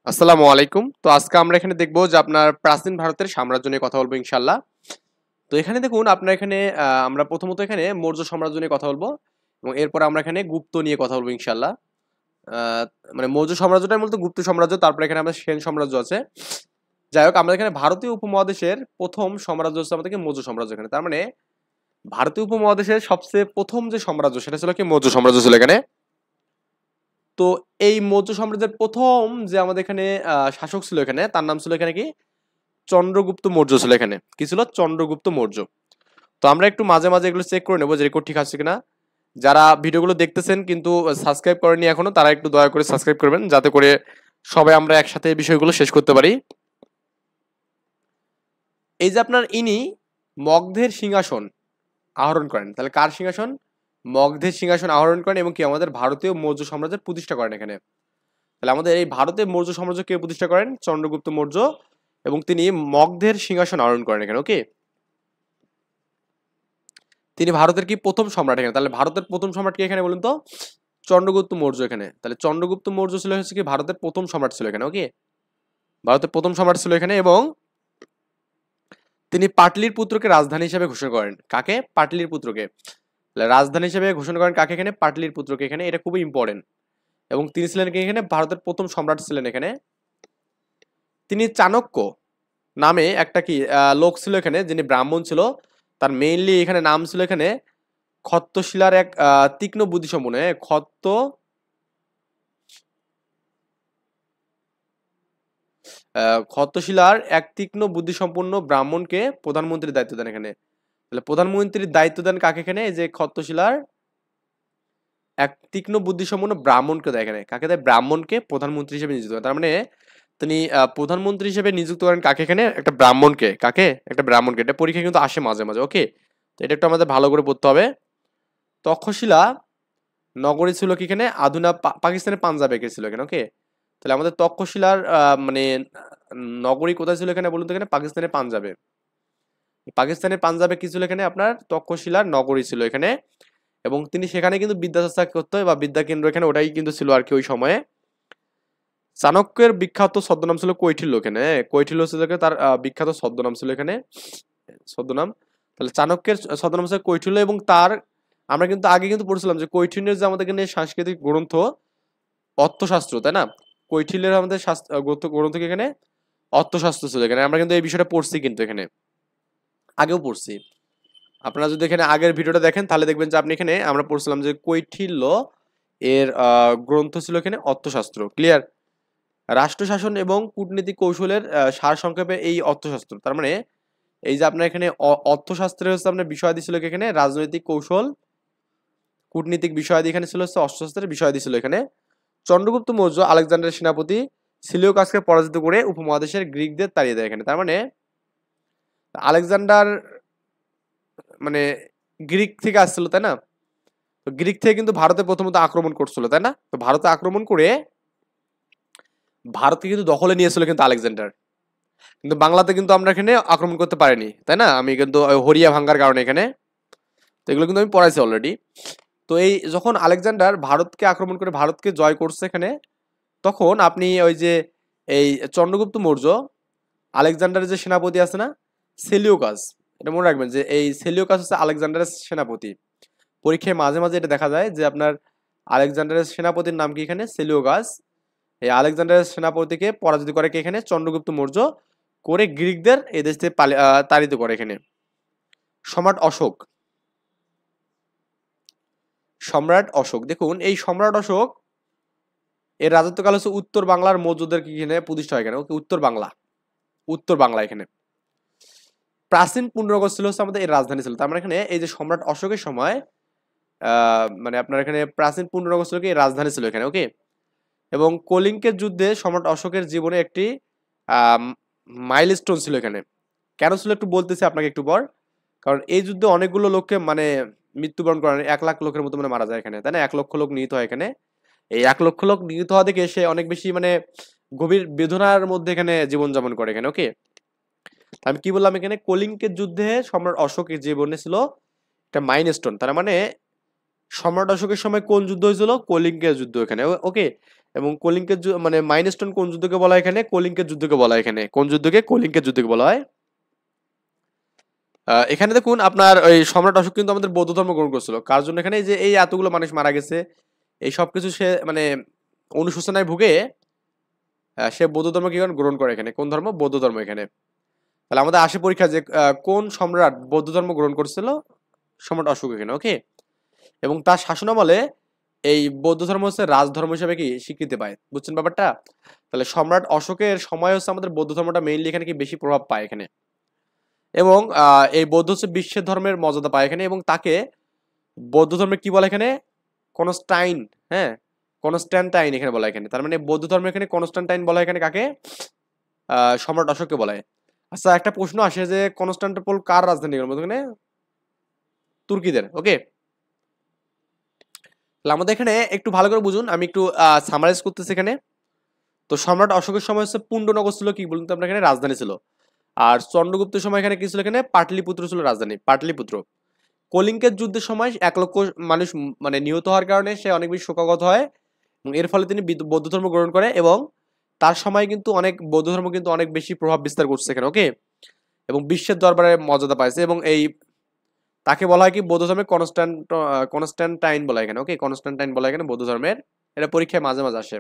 আসসালামু আলাইকুম। তো আজকে আমরা এখানে দেখব যে আপনার প্রাচীন ভারতের সাম্রাজ্য নিয়ে কথা বলবো ইনশাআল্লাহ। তো এখানে দেখুন আপনার এখানে আমরা প্রথমত এখানে মৌর্য সাম্রাজ্য নিয়ে কথা বলবো এবং এরপর আমরা এখানে গুপ্ত নিয়ে কথা বলবো ইনশাআল্লাহ। আহ, মানে মৌর্য সাম্রাজ্যটাই মূলত গুপ্ত সাম্রাজ্য, তারপরে এখানে আমরা সেন সাম্রাজ্য আছে। যাই হোক, আমাদের এখানে ভারতীয় উপমহাদেশের প্রথম সাম্রাজ্য হচ্ছে আমাদের কি মৌর্য সাম্রাজ্য। এখানে তার মানে ভারতীয় উপমহাদেশের সবচেয়ে প্রথম যে সাম্রাজ্য সেটা ছিল কি মৌর্য সাম্রাজ্য ছিল এখানে। তো এই মৌর্য সাম্রাজ্যের প্রথম যে আমাদের এখানে শাসক ছিল এখানে, তার নাম ছিল এখানে কি চন্দ্রগুপ্ত মৌর্য ছিল। এখানে কি ছিল? চন্দ্রগুপ্ত মৌর্য। তো আমরা একটু মাঝে মাঝে এগুলো চেক করে নেবো যে রেকর্ড ঠিক আছে কিনা। যারা ভিডিওগুলো দেখতেছেন কিন্তু সাবস্ক্রাইব করেনি এখনো, তারা একটু দয়া করে সাবস্ক্রাইব করবেন যাতে করে সবাই আমরা একসাথে এই বিষয়গুলো শেষ করতে পারি। এই যে আপনার ইনি মগধের সিংহাসন আহরণ করেন, তাহলে কার সিংহাসন? মগধের সিংহাসন আহরণ করেন এবং কি আমাদের ভারতীয় মৌর্য সাম্রাজ্যের প্রতিষ্ঠা করেন এখানে। তাহলে আমাদের এই ভারতের মৌর্য সাম্রাজ্য কে প্রতিষ্ঠা করেন? চন্দ্রগুপ্ত মৌর্য। এবং তিনি মগধের সিংহাসন আহরণ করেন এখানে। ওকে, তিনি ভারতের কি প্রথম সম্রাট এখানে। তাহলে ভারতের প্রথম সম্রাট কি এখানে বলুন তো? চন্দ্রগুপ্ত মৌর্য এখানে। তাহলে চন্দ্রগুপ্ত মৌর্য ছিল হচ্ছে কি ভারতের প্রথম সম্রাট ছিল এখানে। ওকে, ভারতের প্রথম সম্রাট ছিল এখানে এবং তিনি পাটলির পুত্রকে রাজধানী হিসেবে ঘোষণা করেন। কাকে? পাটলির পুত্রকে। তাহলে রাজধানী হিসেবে ঘোষণা করেন কাকে? এখানে পাটলির পুত্রকে এখানে। এটা খুবই ইম্পর্টেন্ট। এবং তিনি ছিলেন কি এখানে ভারতের প্রথম সম্রাট ছিলেন এখানে। তিনি চাণক্য নামে একটা কি লোক ছিল এখানে, যিনি ব্রাহ্মণ ছিল। তার মেইনলি এখানে নাম ছিল এখানে খত্তশিলার এক তীক্ষ্ণ বুদ্ধিসম্পন্ন, খত্তশিলার এক তীক্ষ্ণ বুদ্ধিসম্পন্ন ব্রাহ্মণকে প্রধানমন্ত্রীর দায়িত্ব দেন এখানে। তাহলে প্রধানমন্ত্রীর দায়িত্ব দেন কাকে এখানে? এই যে খত্তশিলার এক তীক্ষ্ণ বুদ্ধিসম্পন্ন ব্রাহ্মণকে দেয় এখানে। কাকে দেয়? ব্রাহ্মণকে প্রধানমন্ত্রী হিসেবে নিযুক্ত করেন। তার মানে তিনি প্রধানমন্ত্রী হিসেবে নিযুক্ত করেন কাকে এখানে? একটা ব্রাহ্মণকে। কাকে? একটা ব্রাহ্মণকে। এটা পরীক্ষা কিন্তু আসে মাঝে মাঝে। ওকে, তো এটা একটু আমাদের ভালো করে পড়তে হবে। তক্ষশিলা নগরী ছিল কি এখানে? আধুনা পাকিস্তানের পাঞ্জাবে ছিল এখানে। ওকে, তাহলে আমাদের তক্ষশিলার মানে নগরী কোথায় ছিল এখানে বলুন তো? এখানে পাকিস্তানের পাঞ্জাবে। পাকিস্তানের পাঞ্জাবে কি ছিল এখানে? আপনার তক্ষশিলার নগরী ছিল এখানে। এবং তিনি সেখানে কিন্তু বিদ্যা চর্চা করতে বা বিদ্যা কেন্দ্র এখানে ওটাই কিন্তু ছিল আর কি ওই সময়ে। চাণক্যের বিখ্যাত ছদ্মনাম ছিল কৈঠিল্য এখানে। কৈঠিল্য ছিল তার বিখ্যাত ছদ্মনাম ছিল এখানে। ছদ্মনাম, তাহলে চাণক্যের ছদ্মনাম ছিল কৈঠিল্য। এবং তার আমরা কিন্তু আগে কিন্তু পড়ছিলাম যে কৈঠিল্যের যে আমাদের এখানে সাংস্কৃতিক গ্রন্থ অর্থশাস্ত্র, তাই না? কৈঠিল্যের আমাদের গ্রন্থ কি এখানে? অর্থশাস্ত্র ছিল এখানে। আমরা কিন্তু এই বিষয়টা পড়ছি কিন্তু এখানে আগেও পড়ছি। আপনারা যদি এখানে আগের ভিডিওটা দেখেন তাহলে দেখবেন যে আপনি এখানে আমরা পড়ছিলাম যে কৈঠিল্য এর গ্রন্থ ছিল এখানে অর্থশাস্ত্র। ক্লিয়ার? রাষ্ট্র শাসন এবং কূটনীতিক কৌশলের সার সংক্ষেপে এই অর্থশাস্ত্র। তার মানে এই যে আপনার এখানে অর্থশাস্ত্রের হচ্ছে আপনার বিষয়াদি ছিল কি এখানে? রাজনৈতিক কৌশল, কূটনীতিক বিষয়াদি এখানে ছিল হচ্ছে অর্থশাস্ত্রের বিষয়াদি ছিল এখানে। চন্দ্রগুপ্ত মৌর্য আলেকজান্ডারের সেনাপতি সিলিওকাসকে পরাজিত করে উপমহাদেশের গ্রিকদের তাড়িয়ে দেয় এখানে। তার মানে আলেকজান্ডার মানে গ্রিক থেকে আসছিল, তাই না? তো গ্রিক থেকে কিন্তু ভারতে প্রথমত আক্রমণ করছিল, তাই না? তো ভারতে আক্রমণ করে ভারতকে কিন্তু দখলে নিয়েছিল কিন্তু আলেকজান্ডার। কিন্তু বাংলাতে কিন্তু আমরা এখানে আক্রমণ করতে পারিনি, তাই না? আমি কিন্তু হরিয়া ভাঙ্গার কারণে এখানে, তো এগুলো কিন্তু আমি পড়াইছি অলরেডি। তো এই যখন আলেকজান্ডার ভারতকে আক্রমণ করে ভারতকে জয় করছে এখানে, তখন আপনি ওই যে এই চন্দ্রগুপ্ত মৌর্য আলেকজান্ডারের যে সেনাপতি আছে না, সেলিওকাস, এটা মনে রাখবেন যে এই সেলিওকাস হচ্ছে আলেকজান্ডারের সেনাপতি। পরীক্ষায় মাঝে মাঝে এটা দেখা যায় যে আপনার আলেকজান্ডারের সেনাপতির নাম কি এখানে? সেলিওকাস। এই আলেকজান্ডারের সেনাপতিকে পরাজিত করে কি এখানে? চন্দ্রগুপ্ত মৌর্য। করে গ্রিকদের এই দেশ থেকে তাড়িত করে এখানে। সম্রাট অশোক, সম্রাট অশোক দেখুন এই সম্রাট অশোক এর রাজত্বকাল হচ্ছে উত্তর বাংলার মৌর্যদের কি এখানে প্রতিষ্ঠা হয় এখানে। ওকে, উত্তর বাংলা, উত্তর বাংলা এখানে প্রাচীন পুণ্যনগর ছিল হচ্ছে আমাদের এর রাজধানী ছিল। তার মানে এখানে এই যে সম্রাট অশোকের সময় মানে আপনার এখানে প্রাচীন পুণ্যনগর ছিল কি এর রাজধানী ছিল এখানে। ওকে, এবং কলিঙ্গের যুদ্ধে সম্রাট অশোকের জীবনে একটি মাইলস্টোন ছিল এখানে। কেন ছিল একটু বলতেছি আপনাকে একটু পর। কারণ এই যুদ্ধে অনেকগুলো লোককে মানে মৃত্যুবরণ করেন, 1,00,000 লোকের মতো মানে মারা যায় এখানে, তাই না? 1,00,000 লোক নিহত হয় এখানে। এই 1,00,000 লোক নিহত হওয়া দেখে সে অনেক বেশি মানে গভীর বেদনার মধ্যে এখানে জীবনযাপন করে এখানে। ওকে, আমি কি বললাম এখানে? কলিঙ্গের যুদ্ধে সম্রাট অশোকের জীবনে ছিল একটা মাইলস্টোন। তার মানে সম্রাট অশোকের সময় কোন যুদ্ধ হয়েছিল? কলিঙ্গের যুদ্ধ এখানে। ওকে, এবং কলিঙ্গের মানে মাইলস্টোন কোন যুদ্ধকে বলা হয় এখানে? কলিঙ্গের যুদ্ধকে বলা হয় এখানে। কোন যুদ্ধকে? কলিঙ্গের যুদ্ধকে বলা হয়। এখানে দেখুন আপনার ওই সম্রাট অশোক কিন্তু আমাদের বৌদ্ধ ধর্ম গ্রহণ করছিল। কার জন্য? এখানে যে এই এতগুলো মানুষ মারা গেছে, এই সবকিছু সে মানে অনুশোচনায় ভুগে সে বৌদ্ধ ধর্ম কি গ্রহণ করে এখানে। কোন ধর্ম? বৌদ্ধ ধর্ম এখানে। তাহলে আমাদের আসে পরীক্ষা যে কোন সম্রাট বৌদ্ধ ধর্ম গ্রহণ করছিল? সম্রাট অশোক এখানে। ওকে, এবং তার শাসনামলে এই বৌদ্ধ ধর্ম হচ্ছে রাজধর্ম হিসেবে কি স্বীকৃতি পায়। বুঝছেন ব্যাপারটা? তাহলে সম্রাট অশোকের সময় হচ্ছে আমাদের বৌদ্ধ ধর্মটা মেইনলি এখানে কি বেশি প্রভাব পায় এখানে, এবং এই বৌদ্ধ হচ্ছে বিশ্বের ধর্মের মর্যাদা পায় এখানে, এবং তাকে বৌদ্ধ ধর্মে কি বলে এখানে? কনস্টাইন। হ্যাঁ, কনস্ট্যান্টাইন এখানে বলা এখানে। তার মানে বৌদ্ধ ধর্মে এখানে কনস্ট্যান্টাইন বলা এখানে কাকে? সম্রাট অশোককে বলা হয়। আচ্ছা, একটা প্রশ্ন আসে যে কনস্টান্টিনোপল কার রাজধানী? এখানে তুর্কিদের। ওকে, তাহলে আমাদের এখানে একটু ভালো করে বুঝুন, আমি একটু সামারাইজ করতেছি এখানে। তো সম্রাট অশোকের সময় হচ্ছে পুণ্ডনগর ছিল কি বলুন তো আপনার এখানে? রাজধানী ছিল। আর চন্দ্রগুপ্তের সময় এখানে কি ছিল? এখানে পাটলিপুত্র ছিল রাজধানী, পাটলিপুত্র। কলিঙ্গের যুদ্ধের সময় 1 লক্ষ মানুষ মানে নিহত হওয়ার কারণে সে অনেক বেশি শোকাহত হয়, এবং এর ফলে তিনি বৌদ্ধ ধর্ম গ্রহণ করে, এবং তার সময় কিন্তু অনেক বৌদ্ধ ধর্ম কিন্তু অনেক বেশি প্রভাব বিস্তার করছে এখানে। ওকে, এবং বিশ্বের দরবারে মর্যাদা পাইছে, এবং এই তাকে বলা হয় কি বৌদ্ধ ধর্মের কনস্ট্যান্টাইন বলা হয় এখানে। ওকে, কনস্ট্যান্টাইন বলা হয় এখানে বৌদ্ধ ধর্মের। এটা পরীক্ষায় মাঝে মাঝে আসে।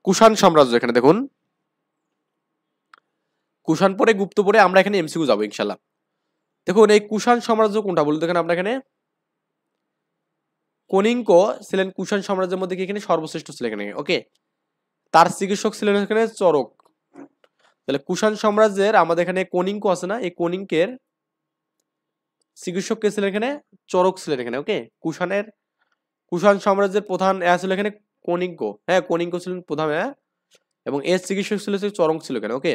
কুষাণ সাম্রাজ্য এখানে দেখুন, কুষাণ পরে গুপ্ত পরে আমরা এখানে এমসিকিউ যাবো ইনশাল্লাহ। দেখুন এই কুষাণ সাম্রাজ্য কোনটা বলুন দেখেন আমরা এখানে? কনিঙ্ক ছিলেন কুষাণ সাম্রাজ্যের মধ্যে কি এখানে সর্বশ্রেষ্ঠ ছিল এখানে। ওকে, তার চিকিৎসক ছিলেন এখানে চরক। তাহলে কুষাণ সাম্রাজ্যের আমাদের এখানে কনিঙ্ক আছে না, এই কনিঙ্কের চিকিৎসক কে ছিলেন এখানে? চরক ছিলেন এখানে। ওকে, কুষাণ সাম্রাজ্যের প্রধান ছিল এখানে কনিঙ্ক। হ্যাঁ, কনিঙ্ক ছিলেন প্রধান, এবং এর চিকিৎসক ছিল চরক ছিল এখানে। ওকে,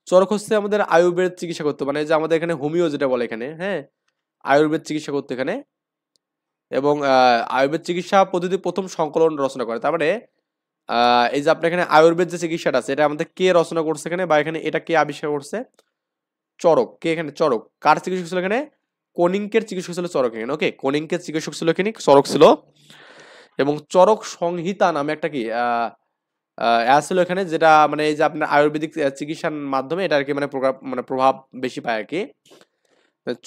চরক হচ্ছে আমাদের আয়ুর্বেদ চিকিৎসা করতো, মানে যে আমাদের এখানে হোমিও যেটা বলে এখানে। হ্যাঁ, আয়ুর্বেদ চিকিৎসা করতো এখানে, এবং আয়ুর্বেদ চিকিৎসা পদ্ধতি প্রথম সংকলন রচনা করে। তার মানে এই যে আপনার এখানে আয়ুর্বেদ যে চিকিৎসাটা আছে, এটা আমাদের কে রচনা করছে এখানে, বা এখানে এটা কে আবিষ্কার করছে? চরক। কে এখানে? চরক। কার চিকিৎসক ছিল এখানে? কনিঙ্কের চিকিৎসক ছিল চরক এখানে। ওকে, কনিঙ্কের চিকিৎসক ছিল এখানে চরক ছিল, এবং চরক সংহিতা নামে একটা কি ছিল এখানে, যেটা মানে এই যে আপনার আয়ুর্বেদিক চিকিৎসার মাধ্যমে এটা আর কি মানে প্রভাব বেশি পায় আর কি।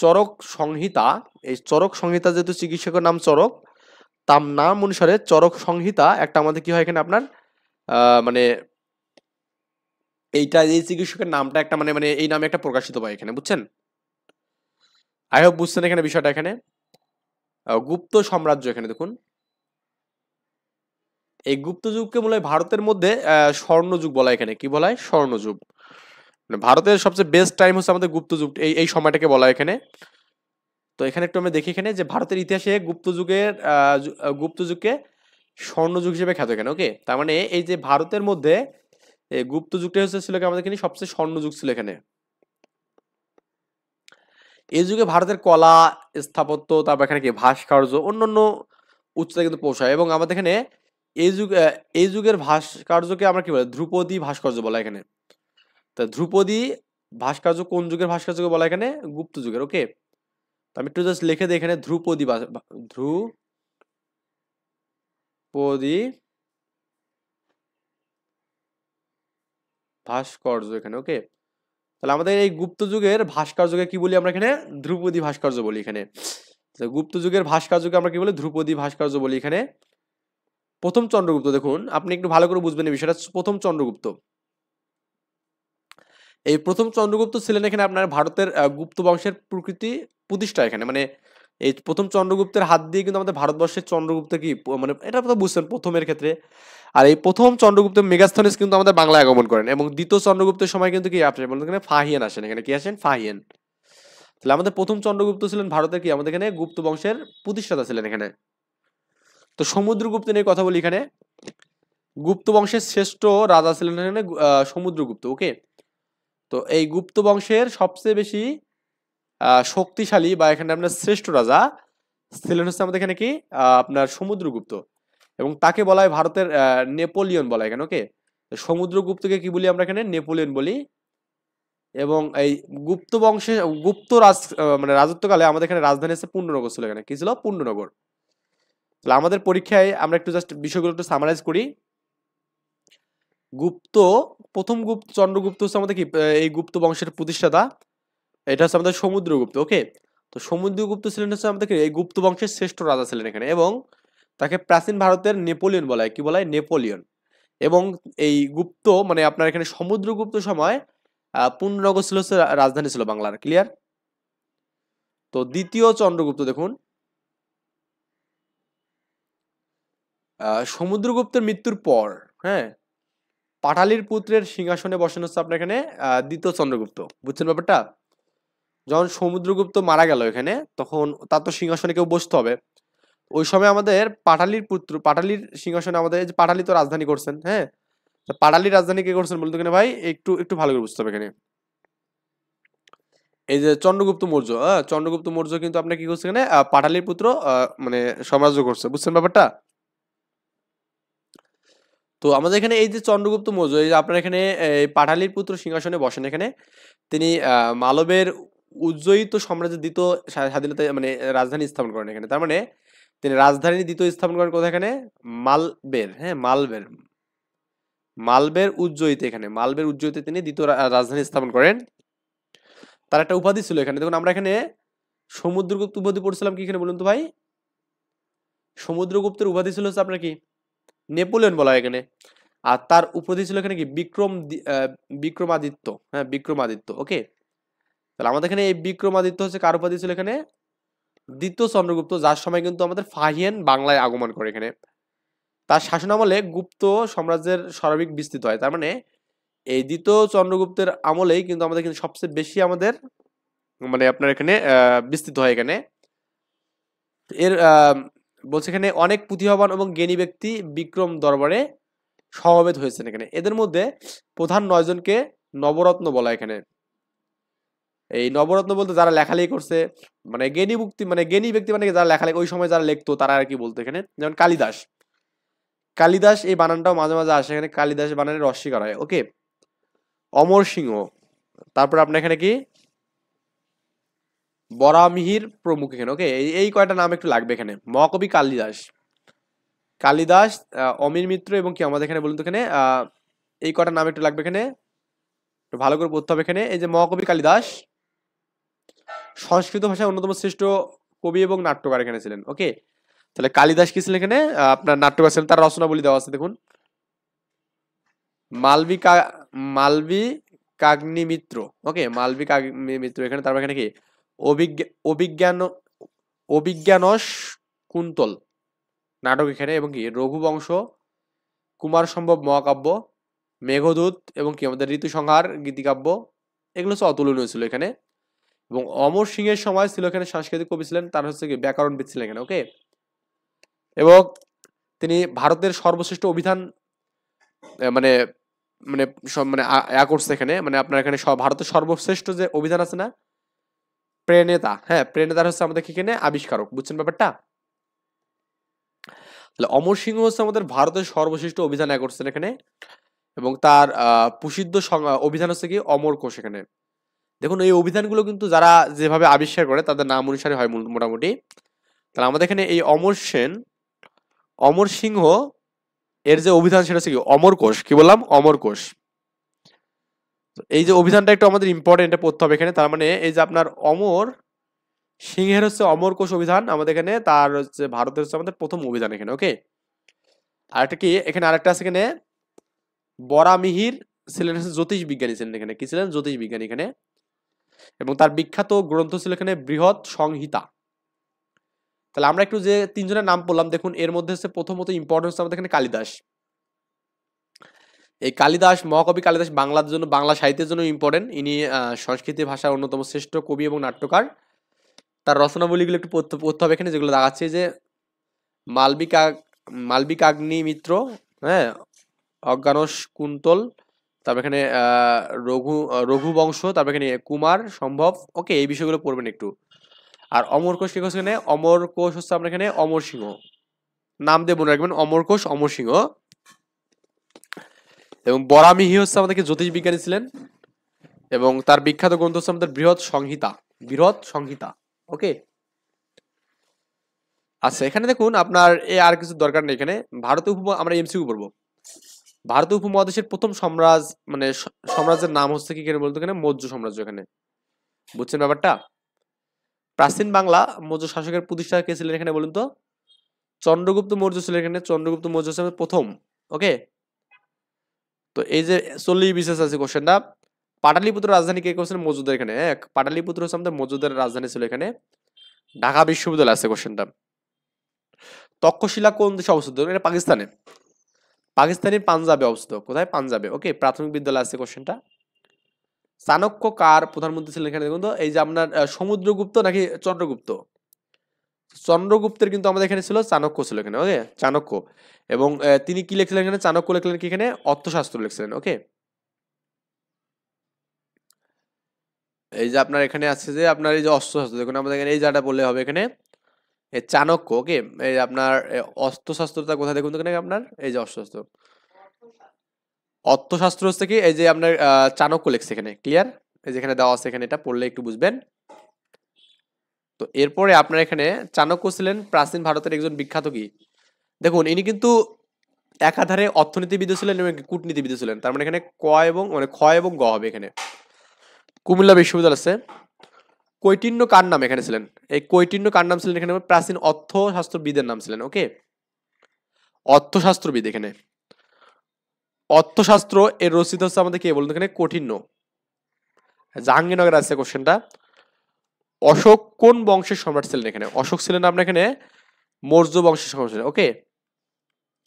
চরক সংহিতা, এই চরক সংহিতা যেহেতু চিকিৎসকের নাম চরক, তার নাম অনুসারে চরক সংহিতা একটা আমাদের কি হয় এখানে আপনার মানে এইটা এই চিকিৎসকের নামটা একটা মানে মানে এই নামে একটা প্রকাশিত পায় এখানে। বুঝছেন? আই হোপ বুঝছেন এখানে বিষয়টা। এখানে গুপ্ত সাম্রাজ্য এখানে দেখুন, এই গুপ্ত যুগকে বলা হয় ভারতের মধ্যে স্বর্ণযুগ বলা হয় এখানে। কি বলা হয়? স্বর্ণযুগ। মানে ভারতের সবচেয়ে বেস্ট টাইম হচ্ছে আমাদের গুপ্ত যুগ, এই সময়টাকে বলা হয় এখানে। তো এখানে একটু আমরা দেখি এখানে যে ভারতের ইতিহাসে গুপ্ত যুগকে স্বর্ণযুগ হিসেবে খ্যাত এখানে। ওকে, তার মানে এই যে ভারতের মধ্যে এই গুপ্ত যুগটা হচ্ছে ছিল কি আমাদের এখানে সবচেয়ে স্বর্ণযুগ ছিল এখানে। এই যুগে ভারতের কলা, স্থাপত্য, তারপর এখানে কি ভাস্কর্য, অন্যান্য উচ্চতায় কিন্তু পৌঁছায়, এবং আমাদের এখানে এই যুগের ভাস্কর্যকে আমরা কি বলি? ধ্রুপদী ভাস্কর্য বলা এখানে। তা ধ্রুপদী ভাস্কর্য কোন যুগের ভাস্কর্যকে বলা এখানে? গুপ্ত যুগের। ওকে, তো আমি একটু জাস্ট লিখে দিই এখানে ধ্রুপদী ভাস্কর্য এখানে। ওকে, তাহলে আমাদের এই গুপ্ত যুগের ভাস্কর্যকে কি বলি আমরা এখানে? ধ্রুপদী ভাস্কর্য বলি এখানে। গুপ্ত যুগের ভাস্কর্যকে আমরা কি বলি? ধ্রুপদী ভাস্কর্য বলি এখানে। প্রথম চন্দ্রগুপ্ত দেখুন, আপনি একটু ভালো করে বুঝবেন এই বিষয়টা। প্রথম চন্দ্রগুপ্ত, এই প্রথম চন্দ্রগুপ্ত ছিলেন এখানে আপনার ভারতের গুপ্ত বংশের প্রতিষ্ঠা এখানে। মানে এই প্রথম চন্দ্রগুপ্তের হাত দিয়ে কিন্তু আমাদের ভারতবর্ষের চন্দ্রগুপ্ত কি মানে এটা তো বুঝছেন প্রথমের ক্ষেত্রে। আর এই প্রথম চন্দ্রগুপ্ত মেগাস্থনিস কিন্তু আমাদের বাংলায় আগমন করেন, এবং দ্বিতীয় চন্দ্রগুপ্তের সময় কিন্তু কি আসেন বলতে এখানে ফাহিয়ান আসেন এখানে। কি আসেন? ফাহিয়ান। তাহলে আমাদের প্রথম চন্দ্রগুপ্ত ছিলেন ভারতের কি আমাদের এখানে গুপ্ত বংশের প্রতিষ্ঠাতা ছিলেন এখানে। তো সমুদ্রগুপ্ত নিয়ে কথা বলি এখানে। গুপ্ত বংশের শ্রেষ্ঠ রাজা ছিলেন এখানে সমুদ্রগুপ্ত। ওকে, তো এই গুপ্ত বংশের সবচেয়ে বেশি শক্তিশালী বা এখানে আপনার শ্রেষ্ঠ রাজা ছিলেন হচ্ছে আমাদের এখানে কি আপনার সমুদ্রগুপ্ত, এবং তাকে বলা হয় ভারতের নেপোলিয়ন বলা হয় এখানে। ওকে, সমুদ্রগুপ্তকে কি বলি আমরা এখানে? নেপোলিয়ন বলি। এবং এই গুপ্ত বংশে মানে রাজত্বকালে আমাদের এখানে রাজধানী হচ্ছে পুণ্ডনগর ছিল এখানে। কি ছিল? পুণ্ডনগর। তাহলে আমাদের পরীক্ষায় আমরা একটু জাস্ট বিষয়গুলো একটু সামারাইজ করি। গুপ্ত প্রথম চন্দ্রগুপ্ত হচ্ছে আমাদের কি এই গুপ্ত বংশের প্রতিষ্ঠাতা। এটা হচ্ছে আমাদের সমুদ্রগুপ্ত। ওকে, তো সমুদ্রগুপ্ত ছিলেন হচ্ছে আমাদের এই গুপ্ত বংশের শ্রেষ্ঠ রাজা ছিলেন এখানে, এবং তাকে প্রাচীন ভারতের নেপোলিয়ন বলা হয়। কি বলা হয়? নেপোলিয়ন। এবং এই গুপ্ত মানে আপনার এখানে সমুদ্রগুপ্ত সময় পূর্ণনগর ছিল হচ্ছে রাজধানী ছিল বাংলার। ক্লিয়ার? তো দ্বিতীয় চন্দ্রগুপ্ত দেখুন, সমুদ্রগুপ্তের মৃত্যুর পর, হ্যাঁ, পাটালির পুত্রের সিংহাসনে বসেন হচ্ছে আপনার এখানে দ্বিতীয় চন্দ্রগুপ্ত। বুঝছেন ব্যাপারটা? যখন সমুদ্রগুপ্ত মারা গেল এখানে, তখন তার তো সিংহাসনে কেউ বসতে হবে। ওই সময় আমাদের পাটালির সিংহাসনে আমাদের এই যে পাটালি তো রাজধানী করছেন, হ্যাঁ, পাটালির রাজধানী কে করছেন বলতে এখানে ভাই একটু একটু ভালো করে বুঝতে হবে এখানে। এই যে চন্দ্রগুপ্ত মৌর্য, চন্দ্রগুপ্ত মৌর্য কিন্তু আপনার কি করছে এখানে পাটালির পুত্র মানে সাম্রাজ্য করছে। বুঝছেন ব্যাপারটা? তো আমাদের এখানে এই যে চন্দ্রগুপ্ত মৌর্য, এই যে আপনার এখানে এই পাটালির পুত্র সিংহাসনে বসেন এখানে, তিনি মালবের উজ্জয়িত সাম্রাজ্যের দ্বিতীয় স্বাধীনতা মানে রাজধানী স্থাপন করেন এখানে। তার মানে তিনি রাজধানী দ্বিতীয় স্থাপন করেন কোথায়? এখানে মালবের, হ্যাঁ, মালবের উজ্জয়িতে, এখানে মালবের উজ্জয়িতে তিনি দ্বিতীয় রাজধানী স্থাপন করেন। তার একটা উপাধি ছিল এখানে। দেখুন আমরা এখানে সমুদ্রগুপ্ত উপাধি পড়ছিলাম কি এখানে বলুন তো ভাই? সমুদ্রগুপ্তের উপাধি ছিল হচ্ছে আপনার কি নেপোলিয়ন বলা হয় এখানে। আর তার উপাধি ছিল এখানে কি বিক্রমাদিত্য। হ্যাঁ, বিক্রমাদিত্য। ওকে, তাহলে আমাদের এখানে এই বিক্রমাদিত্য হচ্ছে কার উপাধি ছিল এখানে? দ্বিতীয় চন্দ্রগুপ্ত, যার সময় কিন্তু আমাদের ফাহিয়ান বাংলায় আগমন করে এখানে। তার শাসনামলে গুপ্ত সাম্রাজ্যের সর্বাধিক বিস্তৃত হয়। তার মানে এই দ্বিতীয় চন্দ্রগুপ্তের আমলেই কিন্তু আমাদের কিন্তু সবচেয়ে বেশি আমাদের মানে আপনার এখানে বিস্তৃত হয় এখানে। এর বলছে এখানে অনেক প্রতিভাবান এবং জ্ঞানী ব্যক্তি বিক্রম দরবারে সমবেত হয়েছেন এখানে। এদের মধ্যে প্রধান 9 জনকে নবরত্ন বলা এখানে। এই নবরত্ন বলতে যারা লেখালেখি করছে, মানে জ্ঞানী ব্যক্তি মানে যারা লেখালেখি ওই সময় যারা লিখতো তারা আর কি বলতো এখানে। যেমন কালিদাস এই বানানটাও মাঝে মাঝে আসে এখানে, কালিদাস বানানের অস্বীকার হয়। ওকে, অমর সিংহ, তারপর আপনার এখানে কি বরামিহির প্রমুখ এখানে। ওকে, এই কয়টা নাম একটু লাগবে এখানে। মহাকবি কালিদাস অমির মিত্র এবং কি আমাদের এখানে বলুন তো এখানে এই কয়টা নাম একটু লাগবে এখানে, একটু ভালো করে পড়তে হবে এখানে। এই যে মহাকবি কালিদাস সংস্কৃত ভাষায় অন্যতম শ্রেষ্ঠ কবি এবং নাট্যকার এখানে ছিলেন। ওকে, তাহলে কালিদাস কি ছিলেন এখানে? আপনার নাট্যকার ছিলেন। তার রচনাবলী দেওয়া আছে দেখুন, মালবী মালবী কাগ্নি মিত্র। ওকে, মালবী কাগ্নি মিত্র এখানে। তারপর এখানে কি অভিজ্ঞান অভিজ্ঞানস কুন্তল নাটক এখানে, এবং কি রঘুবংশ, কুমার সম্ভব মহাকাব্য, মেঘদূত এবং কি আমাদের ঋতুসংহার গীতিকাব্য, এগুলো হচ্ছে অতুলনীয় ছিল এখানে। এবং অমর সিংহের সময় ছিল এখানে সাংস্কৃতিক কবি ছিলেন, তার হচ্ছে কি ব্যাকরণবিদ ছিলেন এখানে। ওকে, এবং তিনি ভারতের সর্বশ্রেষ্ঠ অভিধান মানে মানে মানে করছে এখানে, মানে আপনার এখানে ভারতের সর্বশ্রেষ্ঠ যে অভিধান আছে না, প্রেনেতা, হ্যাঁ, প্রেনেতার হচ্ছে আমাদের এখানে আবিষ্কারক। বুঝছেন ব্যাপারটা? তাহলে অমর সিংহ হচ্ছে আমাদের ভারতের সর্বশ্রেষ্ঠ অভিধান করছেন এখানে, এবং তার প্রসিদ্ধ অভিধান হচ্ছে কি অমর কোষ এখানে। দেখুন এই অভিধানগুলো কিন্তু যারা যেভাবে আবিষ্কার করে তাদের নাম অনুসারে হয় মোটামুটি। তাহলে আমাদের এখানে এই অমর সিংহ এর যে অভিধান সেটা হচ্ছে কি অমর কোষ। কি বললাম? অমর কোষ। এই যে অভিধানটা একটু আমাদের ইম্পর্টেন্ট পড়তে হবে এখানে। তার মানে এই যে আপনার অমর সিংহের হচ্ছে অমর কোষ অভিধান আমাদের এখানে, তার হচ্ছে ভারতের হচ্ছে আমাদের প্রথম অভিধান এখানে। ওকে, আরেকটা কি এখানে আরেকটা আছে এখানে বরামিহির ছিলেন হচ্ছে জ্যোতিষ বিজ্ঞানী ছিলেন এখানে। কি ছিলেন? জ্যোতিষ বিজ্ঞানী এখানে। এবং তার বিখ্যাত গ্রন্থ ছিল এখানে বৃহৎ সংহিতা। তাহলে আমরা একটু যে তিনজনের নাম বললাম, দেখুন এর মধ্যে হচ্ছে প্রথমত ইম্পর্টেন্ট হচ্ছে আমাদের এখানে কালিদাস। এই কালিদাস, মহাকবি কালিদাস বাংলার জন্য, বাংলা সাহিত্যের জন্য ইম্পর্টেন্ট। ইনি সংস্কৃতি ভাষার অন্যতম শ্রেষ্ঠ কবি এবং নাট্যকার। তার রচনাবলীগুলো একটু পড়তে হবে এখানে, যেগুলো দেখাচ্ছে যে মালবিকাগ্নি মিত্র, হ্যাঁ, অজ্ঞানস কুন্তল, তারপর এখানে রঘুবংশ, তারপর এখানে কুমার সম্ভব। ওকে, এই বিষয়গুলো পড়বেন একটু। আর অমর কোষ কি কোষ এখানে? অমর কোষ হচ্ছে আপনার এখানে অমর সিংহ, নাম দিয়ে মনে রাখবেন, অমর কোষ অমর সিংহ। এবং বরামিহি হচ্ছে আমাদেরকে জ্যোতিষ বিজ্ঞানী ছিলেন, এবং তার বিখ্যাত গ্রন্থ হচ্ছে আমাদের বৃহৎ সংহিতা। ওকে, আচ্ছা এখানে দেখুন আপনার আর কিছু দরকার নেই এখানে। ভারতীয় আমরা এমসিকিউ পড়বো। ভারতীয় উপমহাদেশের প্রথম মানে সাম্রাজ্যের নাম হচ্ছে কি এখানে বলতো, এখানে মৌর্য সাম্রাজ্য। এখানে বুঝছেন ব্যাপারটা? প্রাচীন বাংলা মৌর্য শাসকের প্রতিষ্ঠাতা কে ছিলেন এখানে বলুন তো? চন্দ্রগুপ্ত মৌর্য ছিলেন এখানে। চন্দ্রগুপ্ত মৌর্য ছিলেন প্রথম। ওকে, তো এই যে 40 বিশেষ আছে কোশ্চেনটা। পাটালিপুত্র রাজধানী কে কোশ্চেন? মৌর্যদের। এখানে পাটালিপুত্র হচ্ছে আমাদের মৌর্যদের রাজধানী ছিল। এখানে ঢাকা বিশ্ববিদ্যালয় আছে কোশ্চেনটা। তক্ষশিলা কোন দেশে অবস্থিত? এটা পাকিস্তানে। পাকিস্তানের পাঞ্জাবে অবস্থিত। কোথায়? পাঞ্জাবে। ওকে, প্রাথমিক বিদ্যালয় আছে কোশ্চেনটা। চাণক্য কার প্রধানমন্ত্রী ছিলেন এখানে দেখুন তো? এই যে আপনার সমুদ্রগুপ্ত নাকি চন্দ্রগুপ্ত? চন্দ্রগুপ্তের কিন্তু আমাদের এখানে ছিল, চাণক্য ছিল এখানে। ওকে, চাণক্য। এবং তিনি কি লিখছিলেন এখানে? চাণক্য লিখলেন কি এখানে? অর্থশাস্ত্র লিখছিলেন। ওকে, এই যে আপনার এখানে আছে যে আপনার এই যে অস্ত্রশাস্ত্র, দেখুন আমাদের এখানে এই জায়গাটা বললে হবে এখানে চাণক্য। ওকে, এই আপনার অস্ত্রশাস্ত্রটা কোথায় দেখুন তো? এখানে আপনার এই যে অস্ত্রশাস্ত্র, অর্থশাস্ত্র হচ্ছে কি এই যে আপনার চাণক্য লিখছে এখানে। ক্লিয়ার? এই যে এখানে দেওয়া আছে, এখানে এটা পড়লে একটু বুঝবেন। তো এরপরে আপনার এখানে চাণক্য ছিলেন প্রাচীন ভারতের একজন বিখ্যাত কি, দেখুন ইনি কিন্তু একাধারে অর্থনীতিবিদ ছিলেন এবং কূটনীতিবিদ ছিলেন। তার মানে এখানে ক এবং মানে খ এবং গ হবে এখানে। কুমিল্লা বিশ্ববিদ্যালয় আছে। কৈটিন্য কার নাম এখানে ছিলেন? এই কৈটিন্য কার নাম ছিলেন এখানে? প্রাচীন অর্থশাস্ত্রবিদের নাম ছিলেন। ওকে, অর্থশাস্ত্রবিদ। এখানে অর্থশাস্ত্র এর রচিত হচ্ছে আমাদের কে বলুন এখানে? কঠিন্য। জাহাঙ্গীরনগর আছে কোশ্চেনটা। অশোক কোন বংশের সম্রাট ছিলেন এখানে? অশোক ছিলেন আপনার এখানে মৌর্য বংশের সম্রাট ছিলেন। ওকে,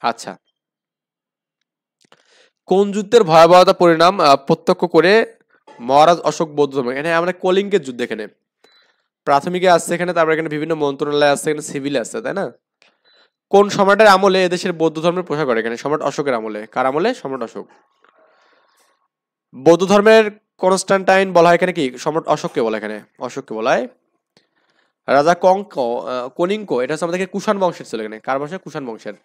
আচ্ছা। কোন যুদ্ধের ভয়াবহতা পরিণাম প্রত্যক্ষ করে মহারাজ অশোক বৌদ্ধ ধর্ম? এখানে আমরা কলিঙ্গের যুদ্ধ। এখানে প্রাথমিকে আসছে এখানে, তারপর এখানে বিভিন্ন মন্ত্রণালয় আছে, এখানে সিভিল আছে, তাই না? কোন সম্রাটের আমলে এদেশের বৌদ্ধ ধর্মের প্রসার করে? এখানে সম্রাট অশোকের আমলে। কার আমলে? সম্রাট অশোক। বৌদ্ধ ধর্মের কনস্টান্টাইন বলা হয় এখানে কি? সম্রাট অশোককে বলা, এখানে অশোককে বলা হয়। রাজা কনিঙ্ক এটা হচ্ছে আমাদের কুষাণ বংশের ছিল। এখানে কার বংশের? কুষাণ বংশের।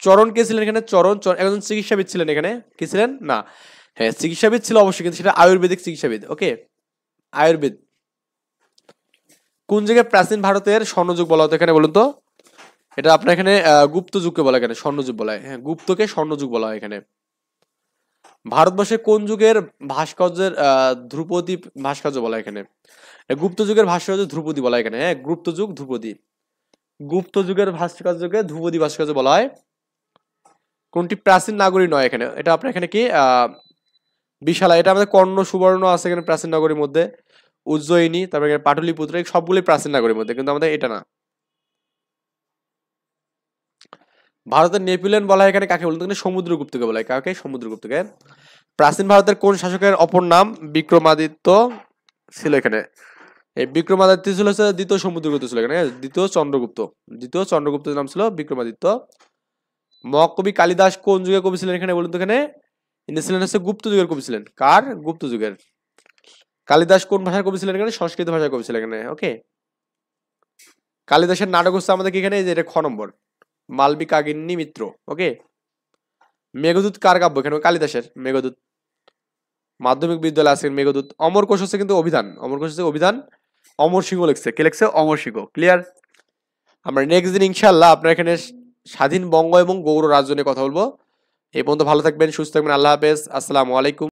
চরণ কে ছিলেন এখানে? চরণ একজন চিকিৎসাবিদ ছিলেন। এখানে কি ছিলেন? না, হ্যাঁ চিকিৎসাবিদ ছিল অবশ্যই, কিন্তু সেটা আয়ুর্বেদিক চিকিৎসাবিদ। ওকে, আয়ুর্বেদ। কোন জায়গায় প্রাচীন ভারতের স্বর্ণযুগ বলা হতো এখানে বলুন তো? এটা আপনার এখানে গুপ্ত যুগকে বলা, এখানে স্বর্ণযুগ বলা হয়। হ্যাঁ, গুপ্তকে স্বর্ণযুগ বলা হয় এখানে। ভারতবর্ষে কোন যুগের ভাস্কর্যের ধ্রুপদী ভাস্কর্য বলা হয় এখানে? গুপ্ত যুগের ভাস্কর্য ধ্রুপদী বলা হয় এখানে। হ্যাঁ, গুপ্ত যুগ ধ্রুপদী। গুপ্ত যুগের ভাস্কর্যকে ধ্রুপদী ভাস্কর্য বলা হয়। কোনটি প্রাচীন নাগরী নয় এখানে? এটা আপনার এখানে কি বিশালা, এটা আমাদের কর্ণ সুবর্ণ আছে এখানে প্রাচীন নগরীর মধ্যে। উজ্জয়িনী, তারপরে এখানে পাটলিপুত্র, সবগুলোই প্রাচীন নগরীর মধ্যে, কিন্তু আমাদের এটা না। ভারতের নেপোলিয়ন বলা হয় এখানে কাকে বলতো? সমুদ্রগুপ্তকে বলা হয়। কাকে? সমুদ্রগুপ্তকে। প্রাচীন ভারতের কোন শাসকের অপর নাম বিক্রমাদিত্য ছিল এখানে? এই বিক্রমাদিত্য ছিল হচ্ছে দ্বিতীয় সমুদ্রগুপ্ত ছিল এখানে। দ্বিতীয় চন্দ্রগুপ্ত। দ্বিতীয় চন্দ্রগুপ্তের নাম ছিল বিক্রমাদিত্য। মহাকবি কালিদাস কোন যুগের কবি ছিলেন এখানে বলুন তো? এখানে ইনি ছিলেন হচ্ছে গুপ্ত যুগের কবি ছিলেন। কার? গুপ্ত যুগের। কালিদাস কোন ভাষার কবি ছিলেন এখানে? সংস্কৃত ভাষার কবি ছিলেন এখানে। ওকে, কালিদাসের নাটক হচ্ছে আমাদের এখানে যে এটা খ নম্বর, মালবিকাগিনী মিত্র। ওকে, মেঘদূত কার কাব্য? এখানে কালিদাসের মেঘদূত। মাধ্যমিক বিদ্যালয় আছে মেঘদূত। অমর কোষ হচ্ছে কিন্তু অভিধান। অমর কোষ হচ্ছে অভিধান। অমর সিংহ লিখছে। কে লিখছে? অমর সিংহ। ক্লিয়ার? আমরা নেক্সট দিন ইনশাআল্লাহ আপনার এখানে স্বাধীন বঙ্গ এবং গৌড় রাজ্য নিয়ে কথা বলবো। এই পর্যন্ত ভালো থাকবেন, সুস্থ থাকবেন। আল্লাহ হাফেজ, আসসালামু আলাইকুম।